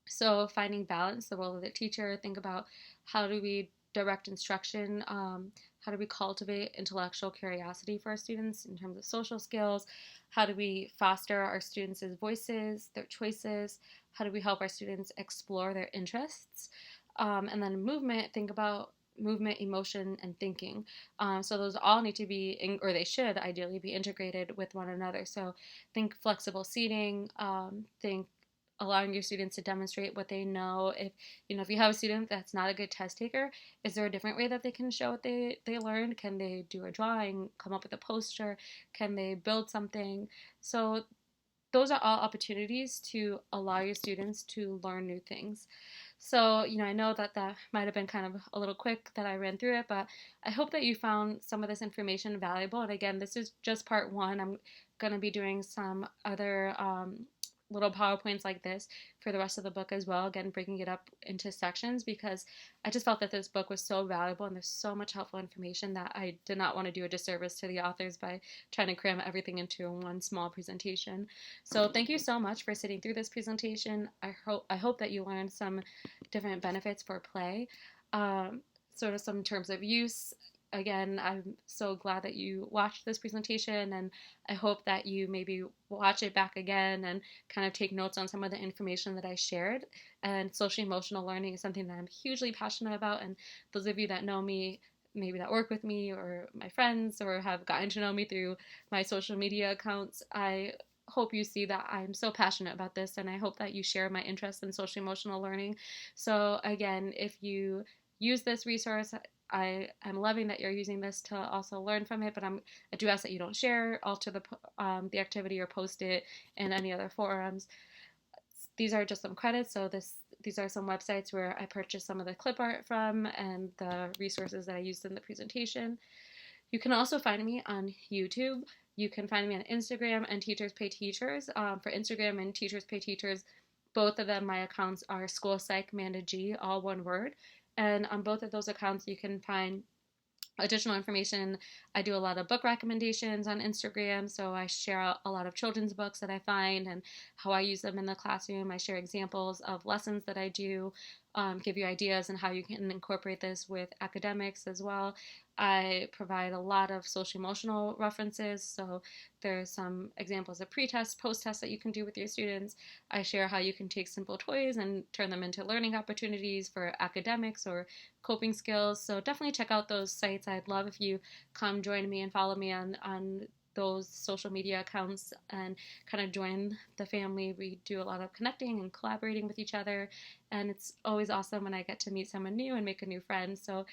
So, finding balance, the role of the teacher, think about how do we direct instruction, how do we cultivate intellectual curiosity for our students in terms of social skills, how do we foster our students' voices, their choices, how do we help our students explore their interests, and then movement, think about movement, emotion, and thinking. So those all need to be, or they should ideally be integrated with one another. So think flexible seating, think allowing your students to demonstrate what they know. If you have a student that's not a good test taker, is there a different way that they can show what they learned? Can they do a drawing, come up with a poster? Can they build something? So those are all opportunities to allow your students to learn new things. So, I know that might have been kind of a little quick that I ran through it, but I hope that you found some of this information valuable. And again, this is just part one. I'm going to be doing some other little PowerPoints like this for the rest of the book as well, again, breaking it up into sections, because I just felt that this book was so valuable and there's so much helpful information that I did not want to do a disservice to the authors by trying to cram everything into one small presentation. So thank you so much for sitting through this presentation. I hope that you learned some different benefits for play, sort of some terms of use. Again, I'm so glad that you watched this presentation, and I hope that you maybe watch it back again and kind of take notes on some of the information that I shared. And social emotional learning is something that I'm hugely passionate about, and those of you that know me, maybe that work with me or my friends or have gotten to know me through my social media accounts, I hope you see that I'm so passionate about this, and I hope that you share my interest in social emotional learning. So again, if you use this resource, I am loving that you're using this to also learn from it, but I do ask that you don't share, alter the activity, or post it in any other forums. These are just some credits, so these are some websites where I purchased some of the clip art from and the resources that I used in the presentation. You can also find me on YouTube. You can find me on Instagram and Teachers Pay Teachers. For Instagram and Teachers Pay Teachers, both of them, my accounts are School Psych Manda G, all one word. And on both of those accounts, you can find additional information. I do a lot of book recommendations on Instagram, so I share a lot of children's books that I find and how I use them in the classroom. I share examples of lessons that I do, give you ideas on how you can incorporate this with academics as well. I provide a lot of social emotional references, so there's some examples of pre-test, post-test that you can do with your students. I share how you can take simple toys and turn them into learning opportunities for academics or coping skills. So definitely check out those sites. I'd love if you come join me and follow me on those social media accounts and kind of join the family. We do a lot of connecting and collaborating with each other, and it's always awesome when I get to meet someone new and make a new friend. So